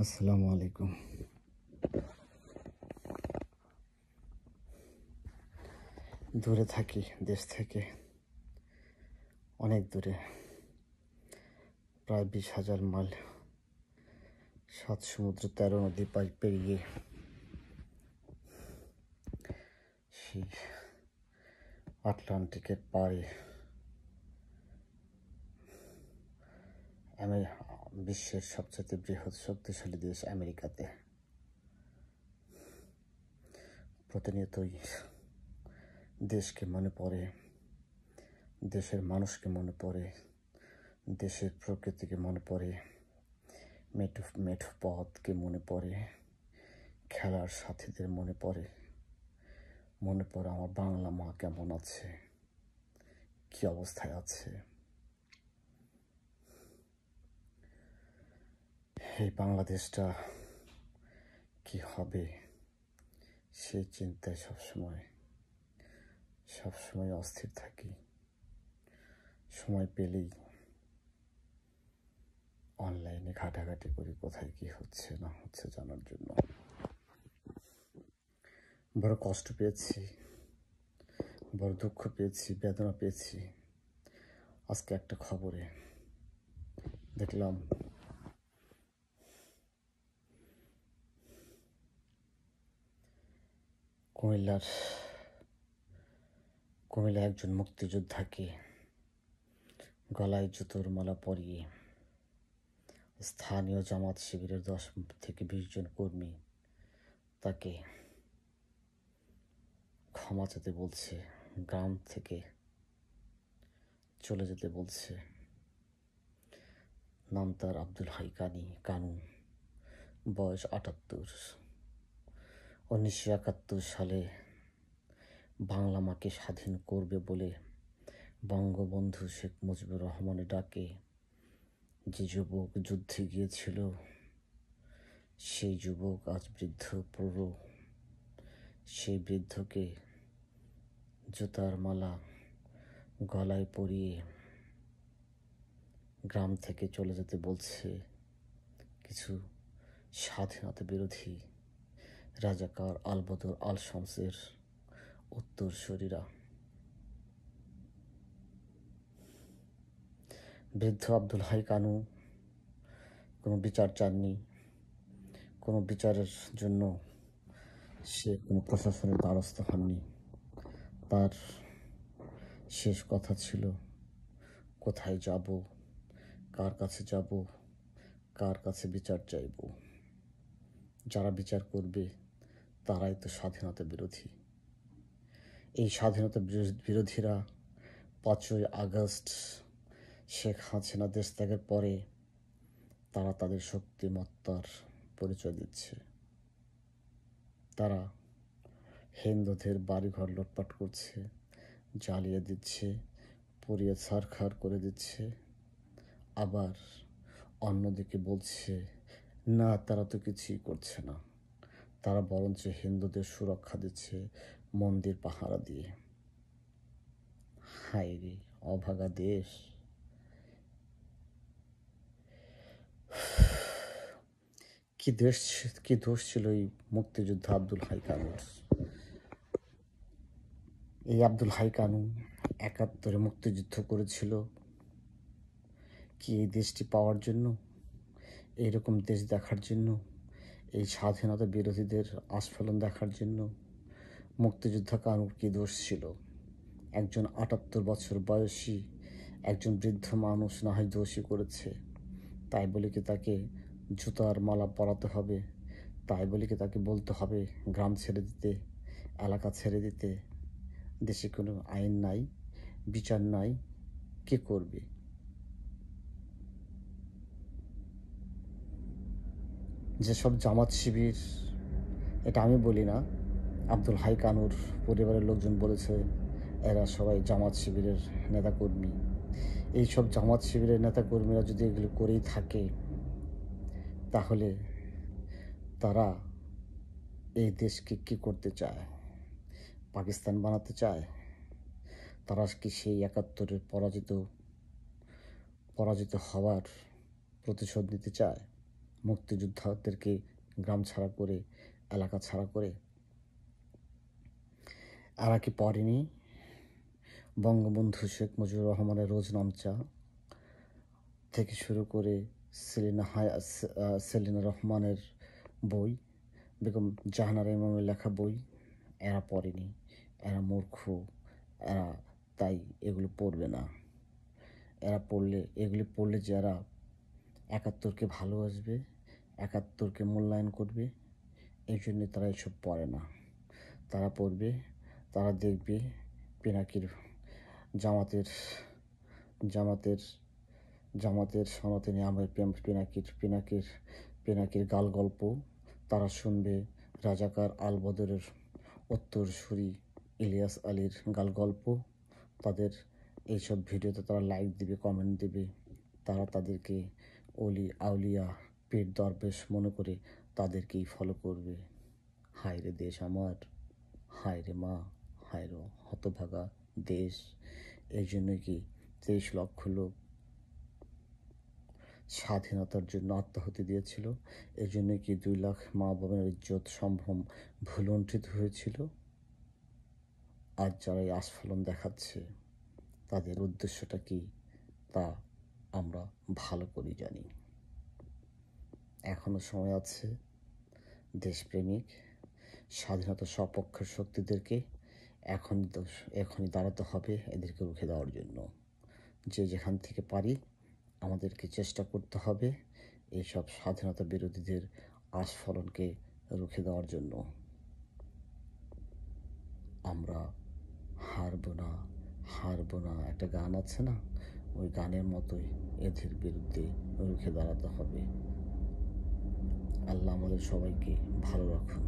আসসালামু আলাইকুম। দূরে থাকি দেশ থেকে, অনেক দূরে, প্রায় 20,000 মাইল, 7 সমুদ্র 13 নদী পেরিয়ে সেই আটলান্টিকের পাড়ে বিশ্বের সবচেয়ে বৃহৎ শক্তিশালী দেশ আমেরিকাতে প্রতিনিয়তই দেশকে মনে পড়ে, দেশের মানুষকে মনে পড়ে, দেশের প্রকৃতিকে মনে পড়ে, মেঠো পথকে মনে পড়ে, খেলার সাথীদের মনে পড়ে আমার বাংলা মা কেমন আছে, কি অবস্থায় আছে। এই বাংলাদেশটা কি হবে সেই চিন্তায় সবসময় অস্থির থাকি। সময় পেলেই অনলাইনে ঘাটাঘাটি করি কোথায় কি হচ্ছে না হচ্ছে জানার জন্য। বড় কষ্ট পেয়েছি, বড় দুঃখ পেয়েছি, বেদনা পেয়েছি। আজকে একটা খবরে দেখলাম কুমিল্লা একজন মুক্তিযোদ্ধাকে গলায় জুতোর মালা পরিয়ে স্থানীয় জামাত শিবিরের 10 থেকে 20 জন কর্মী তাকে ক্ষমা চাইতে বলছে, গ্রাম থেকে চলে যেতে বলছে। নাম তার আব্দুল হাই কানু, বয়স 78। 1971 সালে বাংলা মাকে স্বাধীন করবে বলে বঙ্গবন্ধু শেখ মুজিবুর রহমানের ডাকে যে যুবক যুদ্ধে গিয়েছিল, সেই যুবক আজ বৃদ্ধ প্রৌঢ়। সেই বৃদ্ধকে জুতার মালা গলায় পরিয়ে গ্রাম থেকে চলে যেতে বলছে কিছু স্বাধীনতা বিরোধী রাজাকার আলবদর আল শামসের উত্তরসূরিরা। বৃদ্ধ আব্দুল হাই কানু কোনো বিচার চাননি, কোনো বিচারের জন্য সে কোনো প্রশাসনের দ্বারস্থ হননি। তার শেষ কথা ছিল, কোথায় যাব, কার কাছে যাব, কার কাছে বিচার চাইব। যারা বিচার করবে তারাই তো স্বাধীনতা বিরোধী। এই স্বাধীনতা বিরোধীরা 5ই আগস্ট শেখ হাসিনা দেশ ত্যাগের পরে তারা তাদের শক্তিমত্তার পরিচয় দিচ্ছে। তারা হিন্দুদের বাড়িঘর লুটপাট করছে, জ্বালিয়ে দিচ্ছে, পুড়িয়ে ছারখার করে দিচ্ছে। আবার অন্যদিকে বলছে না, তারা তো কিছুই করছে না, তারা বরঞ্চ হিন্দুদের সুরক্ষা দিচ্ছে মন্দির পাহারা দিয়ে। হায় রে অভাগা দেশ! কি দোষ ছিল এই মুক্তিযোদ্ধা আব্দুল হাই কানুর। এই আব্দুল হাই কানু 71-এ মুক্তিযুদ্ধ করেছিল কি এই দেশটি পাওয়ার জন্য, এইরকম দেশ দেখার জন্য, এই স্বাধীনতা বিরোধীদের আস্ফালন দেখার জন্য? মুক্তিযোদ্ধা কানুর কি দোষ ছিল? একজন 78 বছর বয়সী একজন বৃদ্ধ মানুষ না হয় দোষী করেছে, তাই বলে কি তাকে জুতার মালা পরাতে হবে? তাই বলে কি তাকে বলতে হবে গ্রাম ছেড়ে দিতে, এলাকা ছেড়ে দিতে? দেশে কোনো আইন নাই, বিচার নাই, কে করবে? যেসব জামাত শিবির, এটা আমি বলি না, আব্দুল হাই কানুর পরিবারের লোকজন বলেছে এরা সবাই জামাত শিবিরের নেতাকর্মী। এইসব জামাত শিবিরের নেতাকর্মীরা যদি এগুলো করেই থাকে, তাহলে তারা এই দেশকে কী করতে চায়? পাকিস্তান বানাতে চায়? তারা কি সেই 71-এর পরাজিত হওয়ার প্রতিশোধ নিতে চায়? মুক্তিযোদ্ধাদেরকে গ্রাম ছাড়া করে, এলাকা ছাড়া করে? এরা কি পড়েনি বঙ্গবন্ধু শেখ মুজিবুর রহমানের রোজনামচা থেকে শুরু করে সেলিনা রহমানের বই, বেগম জাহানারা ইমামের লেখা বই? এরা পড়েনি, এরা মূর্খ, এরা তাই এগুলো পড়বে না। এগুলি পড়লে যারা একাত্তরকে ভালোবাসবে, একাত্তরকে মূল্যায়ন করবে, এই জন্যে তারা এসব পড়ে না। তারা পড়বে, তারা দেখবে পিনাকির জামাতের জামাতের জামাতের সনাতনী আমের পিনাকির গাল গল্প। তারা শুনবে রাজাকার আল বদরের উত্তরসূরি ইলিয়াস আলীর গাল গল্প। তাদের এইসব ভিডিওতে তারা লাইক দেবে, কমেন্ট দেবে। তারা তাদেরকে অলি আউলিয়া পীর দরবেশ মনে করে তাদেরকেই ফলো করবে। হায় রে দেশ আমার, হায় রে মা, হায় রে হতভাগা দেশ। এই জন্য কি 23 লক্ষ লোক স্বাধীনতার জন্য আত্মাহুতি দিয়েছিল? এই জন্য কি 2 লাখ মা বাবার ইজ্জত সম্ভ্রম ভুলুণ্ঠিত হয়েছিল? আজ যারা এই আস্ফালন দেখাচ্ছে তাদের উদ্দেশ্যটা কি তা আমরা ভালো করে জানি। এখনো সময় আছে দেশপ্রেমিক স্বাধীনতা সপক্ষের শক্তিদেরকে এখনই দাঁড়াতে হবে এদেরকে রুখে দেওয়ার জন্য। যে যেখান থেকে পারি আমাদেরকে চেষ্টা করতে হবে এইসব স্বাধীনতা বিরোধীদের আস্ফালনকে রুখে দেওয়ার জন্য। আমরা হারবো না একটা গান আছে না, ওই গানের মতোই এদের বিরুদ্ধে রুখে দাঁড়াতে হবে। আল্লাহ আমাদের সবাইকে ভালো রাখুন।